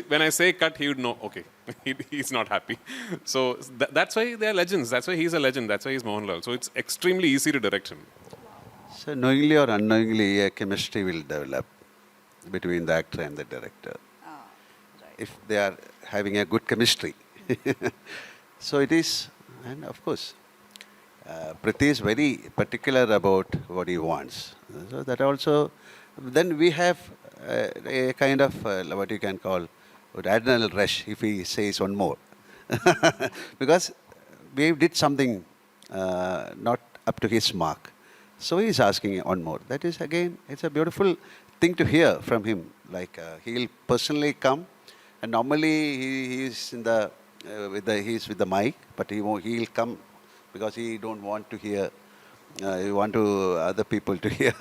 When I say cut, he would know, okay, he's not happy. So that's why they're legends. That's why he's a legend. That's why he's Mohanlal. So it's extremely easy to direct him. So knowingly or unknowingly, a chemistry will develop between the actor and the director. If they are having a good chemistry. So it is, and of course, Prithvi is very particular about what he wants. So that also, then we have a kind of what you can call adrenal rush if he says one more. Because we did something not up to his mark. So he is asking one more. That is again, it's a beautiful thing to hear from him. Like he'll personally come, and normally he is in the he's with the mic, but he'll come because he don't want to hear. He want to other people to hear.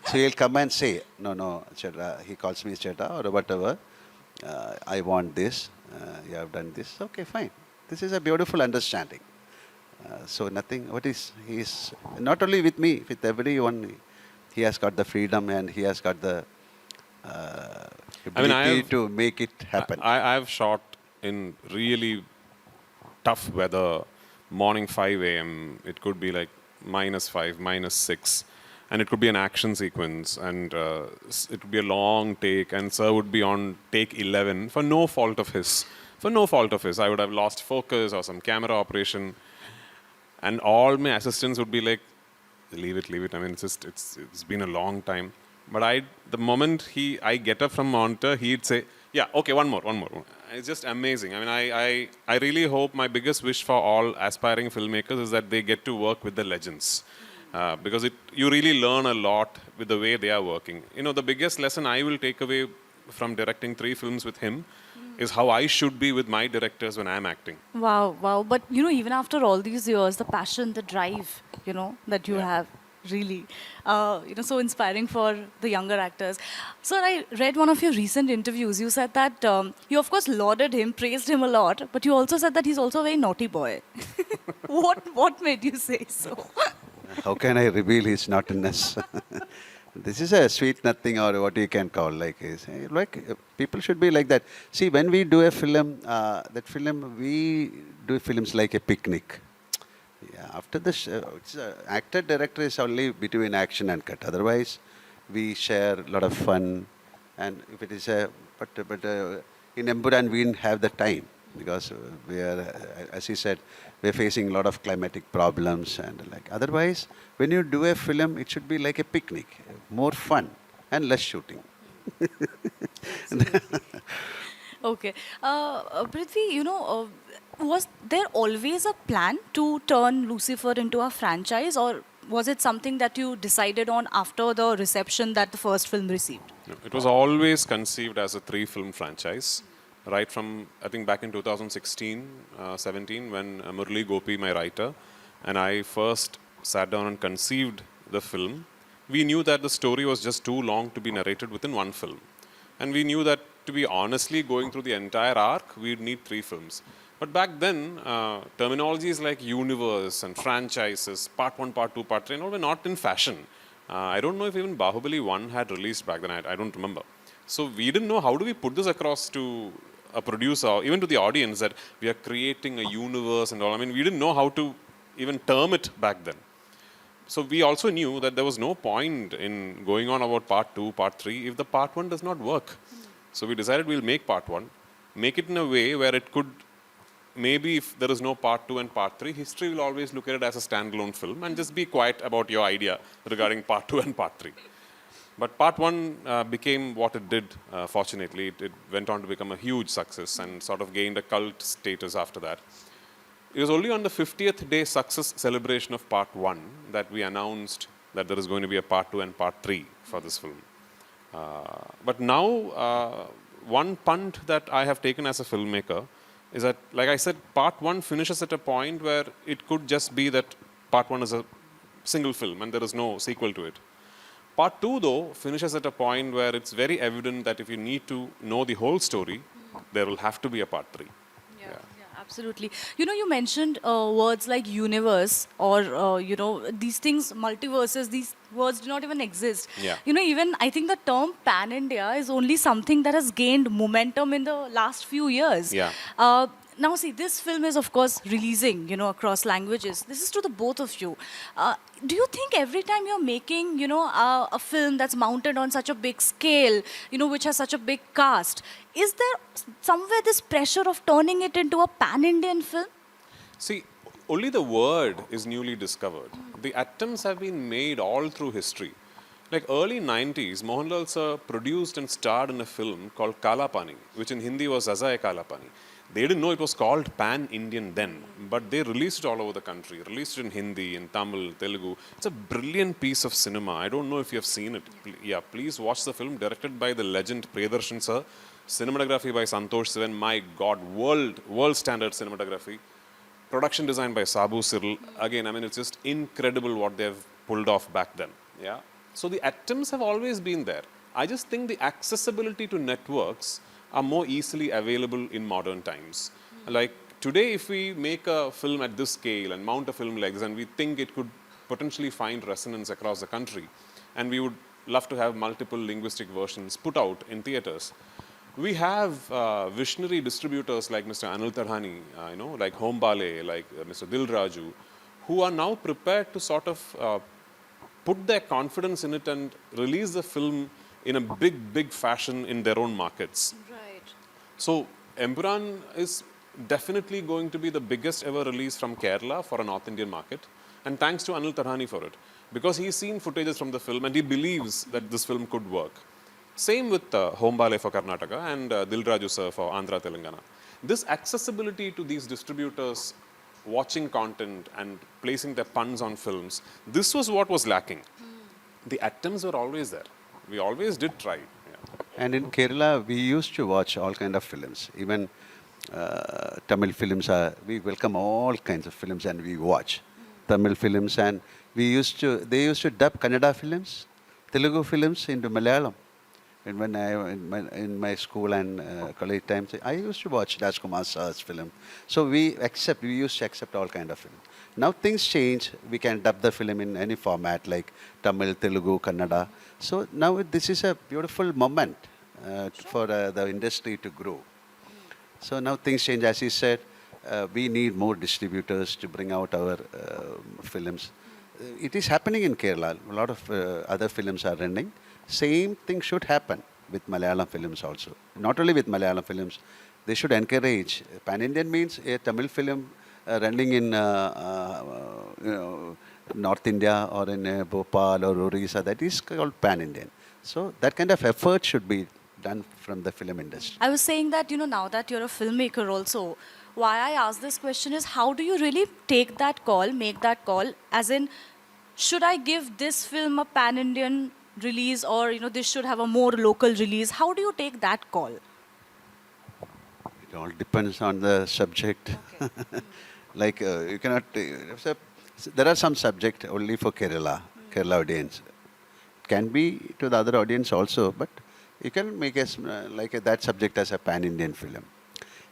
So he'll come and say, no, Cheta. He calls me Cheta or whatever. I want this. You have done this. Okay, fine. This is a beautiful understanding. So nothing. He's not only with me, with everyone. He has got the freedom and he has got the ability to make it happen. I've shot in really tough weather, morning 5 a.m. It could be like -5, -6, and it could be an action sequence, and it would be a long take, and sir would be on take 11 for no fault of his. For no fault of his, I would have lost focus or some camera operation, and all my assistants would be like, leave it. I mean, it's been a long time. But the moment I get up from monitor, he'd say, yeah, okay, one more. It's just amazing. I mean, I really hope, my biggest wish for all aspiring filmmakers is that they get to work with the legends. Because you really learn a lot with the way they are working. You know, the biggest lesson I will take away from directing 3 films with him is how I should be with my directors when I'm acting. Wow. But, even after all these years, the passion, the drive, that you have, really, so inspiring for the younger actors. Sir, I read one of your recent interviews. You said that you, of course, lauded him, praised him a lot, but you also said that he's also a very naughty boy. What made you say so? How can I reveal his naughtiness? This is a sweet nothing, or what you can call people should be like that. See, when we do a film, we do films like a picnic. Yeah, after this, actor director is only between action and cut. Otherwise, we share a lot of fun, and if it is in Empuraan we didn't have the time because we are, as he said, we are facing a lot of climatic problems and like. Otherwise, when you do a film, it should be like a picnic, more fun and less shooting. Okay. Prithvi, was there always a plan to turn Lucifer into a franchise, or was it something that you decided on after the reception that the first film received? No, it was always conceived as a 3-film franchise, right from, I think, back in 2016, 17, when Murli Gopi, my writer, and I first sat down and conceived the film. We knew that the story was just too long to be narrated within one film. And we knew that, to be honestly, going through the entire arc, we'd need 3 films. But back then, terminologies like universe and franchises, part 1, part 2, part 3, were not in fashion. I don't know if even Bahubali 1 had released back then. I don't remember. So we didn't know how do we put this across to a producer, even to the audience, that we are creating a universe and all. I mean, we didn't know how to even term it back then. So we also knew that there was no point in going on about part 2, part 3 if the part 1 does not work. So we decided we'll make part 1, make it in a way where it could, maybe if there is no part 2 and part 3, history will always look at it as a standalone film and just be quiet about your idea regarding part 2 and part 3. But part 1 became what it did, fortunately. It went on to become a huge success and sort of gained a cult status after that. It was only on the 50th day success celebration of part 1 that we announced that there is going to be a part 2 and part 3 for this film. But now, one punt that I have taken as a filmmaker is that, like I said, part 1 finishes at a point where it could just be that part 1 is a single film and there is no sequel to it. Part 2, though, finishes at a point where it's very evident that if you need to know the whole story, there will have to be a part 3. Yeah, Absolutely. You know, you mentioned words like universe or, these things, multiverses, these words do not even exist. Yeah. You know, even I think the term pan India is only something that has gained momentum in the last few years. Yeah. Now, see, this film is, of course, releasing, across languages. This is to the both of you. Do you think every time you're making, a film that's mounted on such a big scale, which has such a big cast, is there somewhere this pressure of turning it into a pan-Indian film? See, only the word is newly discovered. The attempts have been made all through history. Like early 90s, Mohanlal sir produced and starred in a film called Kala Pani, which in Hindi was Aza Kala Pani. They didn't know it was called Pan-Indian then, but they released it all over the country. Released it in Hindi, in Tamil, Telugu. It's a brilliant piece of cinema. I don't know if you have seen it. Yeah, please watch the film, directed by the legend Priyadarshan sir. Cinematography by Santosh Sivan. My God, world standard cinematography. Production design by Sabu Cyril. Again, I mean, it's just incredible what they've pulled off back then. Yeah. So the attempts have always been there. I just think the accessibility to networks are more easily available in modern times. Like today, if we make a film at this scale and mount a film like this, and we think it could potentially find resonance across the country, and we would love to have multiple linguistic versions put out in theaters. We have visionary distributors like Mr. Anil Tadhani, like Home Bale, like Mr. Dil Raju, who are now prepared to sort of put their confidence in it and release the film in a big fashion in their own markets. Right. So Empuraan is definitely going to be the biggest ever release from Kerala for a North Indian market. And thanks to Anil Tadhani for it. Because he's seen footages from the film and he believes that this film could work. Same with Home Bale for Karnataka and Dil Raju sir for Andhra Telangana. This accessibility to these distributors watching content and placing their puns on films, this was what was lacking. The attempts were always there. We always did try. Yeah. And in Kerala, we used to watch all kind of films. Even Tamil films we welcome all kinds of films and we watch Tamil films. And they used to dub Kannada films, Telugu films into Malayalam. And when in my school and college times, I used to watch Rajkumar sir's film. So we used to accept all kind of film. Now things change. We can dub the film in any format like Tamil, Telugu, Kannada. So now this is a beautiful moment for the industry to grow. So now things change. As you said, we need more distributors to bring out our films. It is happening in Kerala. A lot of other films are running. Same thing should happen with Malayalam films also. Not only with Malayalam films, they should encourage. Pan-Indian means a Tamil film running in North India or in Bhopal or Orissa. That is called Pan-Indian. So that kind of effort should be done from the film industry. I was saying that, now that you're a filmmaker also, why I asked this question is how do you really take that call, make that call, as in, should I give this film a pan-Indian release or, this should have a more local release? How do you take that call? It all depends on the subject. Okay. Like you cannot, there are some subject only for Kerala audience. It can be to the other audience also, but you can make that subject as a pan-Indian film.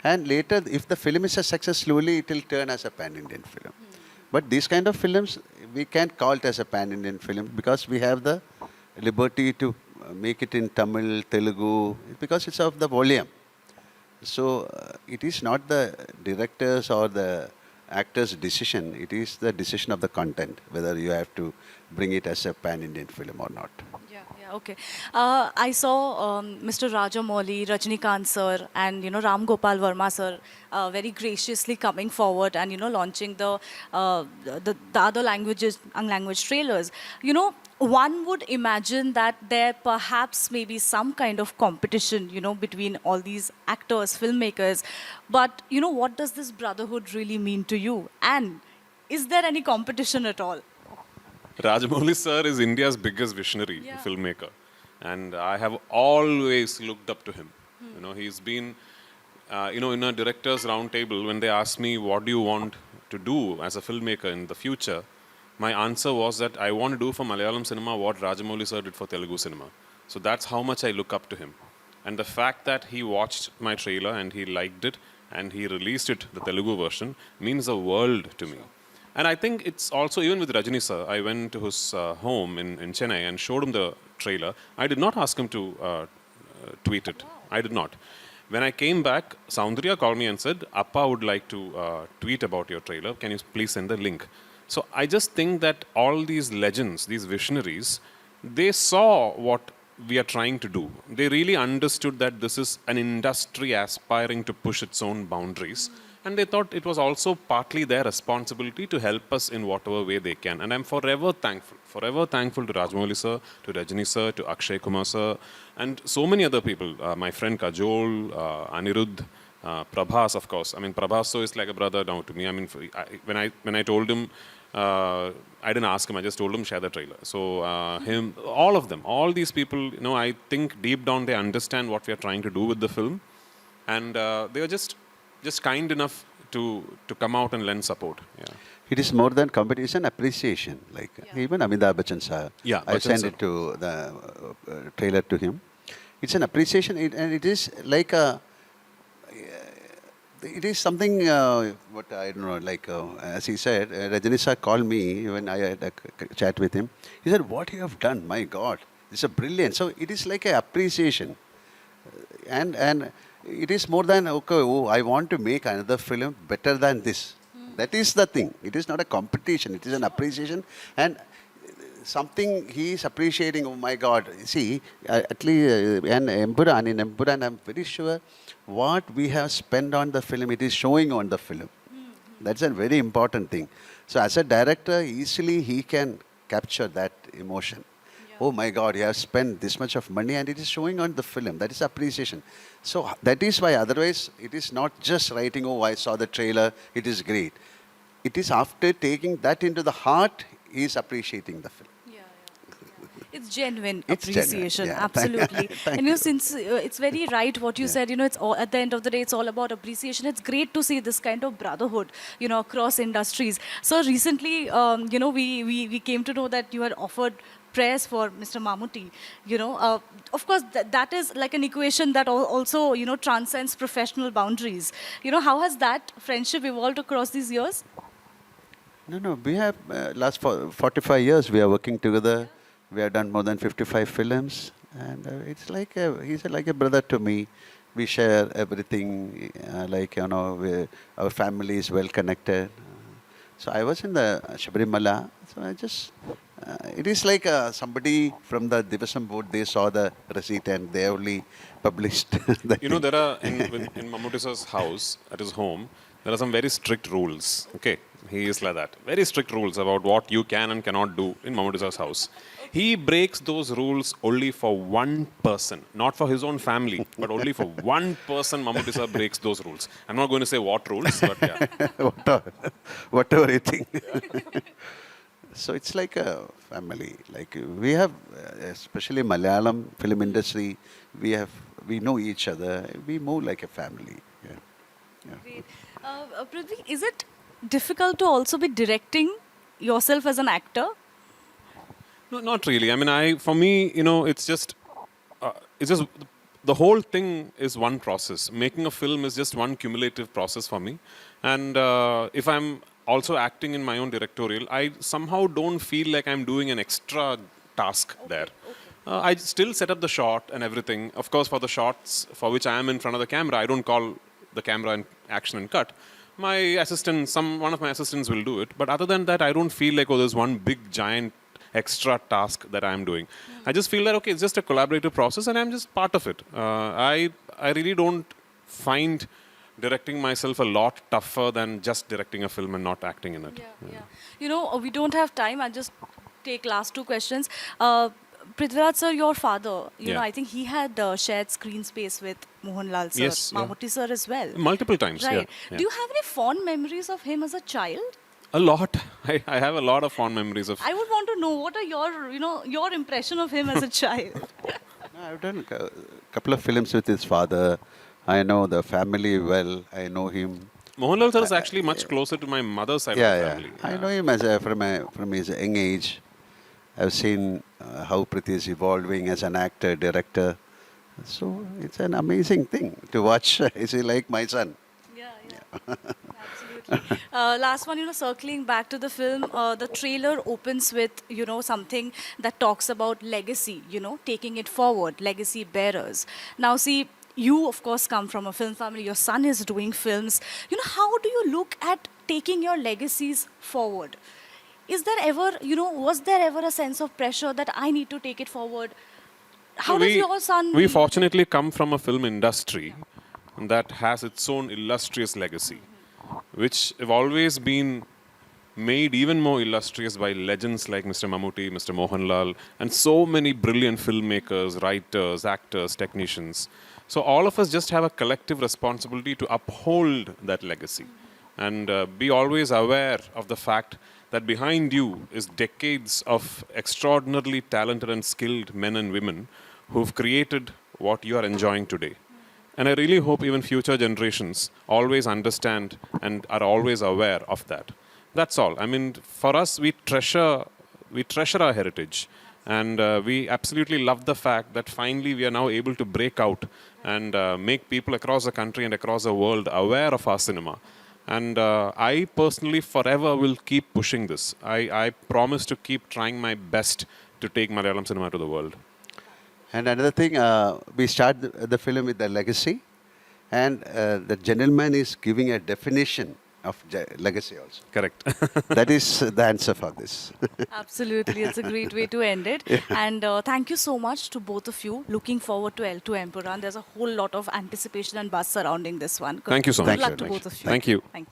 And later, if the film is a success, slowly it will turn as a pan-Indian film. But these kind of films, we can't call it as a pan-Indian film because we have the liberty to make it in Tamil, Telugu, because it's of the volume. So it is not the director's or the actor's decision. It is the decision of the content, whether you have to bring it as a pan-Indian film or not. Yeah, okay. I saw Mr. Rajamouli, Rajnikant sir, and Ram Gopal Verma sir very graciously coming forward and launching the other language trailers. One would imagine that there perhaps may be some kind of competition, between all these actors, filmmakers. But what does this brotherhood really mean to you? And is there any competition at all? Rajamouli sir is India's biggest visionary filmmaker. And I have always looked up to him. He's been, in a director's roundtable, when they asked me, what do you want to do as a filmmaker in the future? My answer was that I want to do for Malayalam cinema what Rajamouli sir did for Telugu cinema. So that's how much I look up to him. And the fact that he watched my trailer and he liked it and he released it, the Telugu version, means the world to me. And I think it's also, even with Rajini sir, I went to his home in Chennai and showed him the trailer. I did not ask him to tweet it. I did not. When I came back, Soundriya called me and said, Appa would like to tweet about your trailer. Can you please send the link? So I just think that all these legends, these visionaries, they saw what we are trying to do. They really understood that this is an industry aspiring to push its own boundaries. And they thought it was also partly their responsibility to help us in whatever way they can. And I'm forever thankful to Rajamouli sir, to Rajini sir, to Akshay Kumar sir, and so many other people. My friend Kajol, Anirudh, Prabhas, of course. I mean, Prabhas so is like a brother now to me. I mean, when I told him, I didn't ask him. I just told him share the trailer. So him, all of them, all these people, I think deep down they understand what we are trying to do with the film, and they are just kind enough to come out and lend support. Yeah. It is more than competition, appreciation. Like even Amitabh Bachchan sir, Yeah, I Bachchan sent sir. it to the trailer to him. It's an appreciation, and it is like a. It is something, what I don't know, like as he said, Rajani sir called me when I had a chat with him. He said, "What you have done, my God, it's a brilliant." So it is like an appreciation, and it is more than okay. Oh, I want to make another film better than this. That is the thing. It is not a competition. It is an appreciation, and something he is appreciating. Oh my God! See, at least in Empuraan, I'm very sure what we have spent on the film, it is showing on the film. That's a very important thing. So as a director, easily he can capture that emotion. Oh my God, you have spent this much of money and it is showing on the film. That is appreciation. So that is why otherwise it is not just writing, oh, I saw the trailer, it is great. It is after taking that into the heart, he is appreciating the film. It's genuine It's genuine, appreciation, yeah. absolutely. Thank And you. since it's very right what you said, it's all, at the end of the day, it's all about appreciation. It's great to see this kind of brotherhood, across industries. So recently, we came to know that you had offered prayers for Mr. Mammootty. Of course, that is like an equation that also, transcends professional boundaries. How has that friendship evolved across these years? No, we have last 45 years we are working together. We have done more than 55 films, and it's like he's like a brother to me. We share everything, our family is well connected. So I was in the Shabrimala, so I just, it is like somebody from the Divasam board, they saw the receipt and they only published the thing. There are, in Mammootty sir's house, at his home, there are some very strict rules. Okay, he is like that. Very strict rules about what you can and cannot do in Mammootty sir's house. He breaks those rules only for one person, not for his own family, but only for one person. Mammootty sir breaks those rules. I'm not going to say what rules, but yeah. whatever you think. So it's like a family. Like we have, especially Malayalam film industry, we know each other. We move like a family. Yeah. Great. Prithvi, is it difficult to also be directing yourself as an actor? No, not really. I mean, for me, it's just the whole thing is one process. Making a film is just one cumulative process for me. And if I'm also acting in my own directorial, I somehow don't feel like I'm doing an extra task there. I still set up the shot and everything. Of course, for the shots for which I am in front of the camera, I don't call the camera and action and cut. My assistant, one of my assistants will do it. But other than that, I don't feel like, there's one big, giant extra task that I'm doing. I just feel that, okay, it's just a collaborative process and I'm just part of it. I really don't find directing myself a lot tougher than just directing a film and not acting in it. Yeah. We don't have time. I'll just take last two questions. Prithvi Raj sir, your father, I think he had shared screen space with Mohanlal sir, Yes, Mammootty sir as well. Multiple times, Right. yeah. Do you have any fond memories of him as a child? A lot. I have a lot of fond memories of... I would want to know what are your impression of him as a child. No, I've done a couple of films with his father. I know the family well. I know him. Mohanlal sir is actually much closer to my mother's side of the family. I know him from his young age. I've seen how Prithvi is evolving as an actor, director. So it's an amazing thing to watch. Is he like my son? Yeah. Absolutely. Last one, circling back to the film, the trailer opens with, something that talks about legacy, taking it forward, legacy bearers. Now, see, you, of course, come from a film family. Your son is doing films. How do you look at taking your legacies forward? Is there ever, was there ever a sense of pressure that I need to take it forward? How does your son... We fortunately come from a film industry that has its own illustrious legacy, which have always been made even more illustrious by legends like Mr. Mammootty, Mr. Mohanlal, and so many brilliant filmmakers, writers, actors, technicians. So all of us just have a collective responsibility to uphold that legacy and be always aware of the fact that behind you is decades of extraordinarily talented and skilled men and women who've created what you are enjoying today. And I really hope even future generations always understand and are always aware of that. That's all. I mean, for us, we treasure our heritage. And we absolutely love the fact that finally we are now able to break out and make people across the country and across the world aware of our cinema. And I personally forever will keep pushing this. I promise to keep trying my best to take Malayalam cinema to the world. And another thing, we start the film with the legacy, and the gentleman is giving a definition of legacy also. Correct. That is the answer for this. Absolutely, it's a great way to end it. Yeah. And thank you so much to both of you. Looking forward to L2 Empuraan. There's a whole lot of anticipation and buzz surrounding this one. Thank you so much. Good luck to both of you. Thank you. Thank you.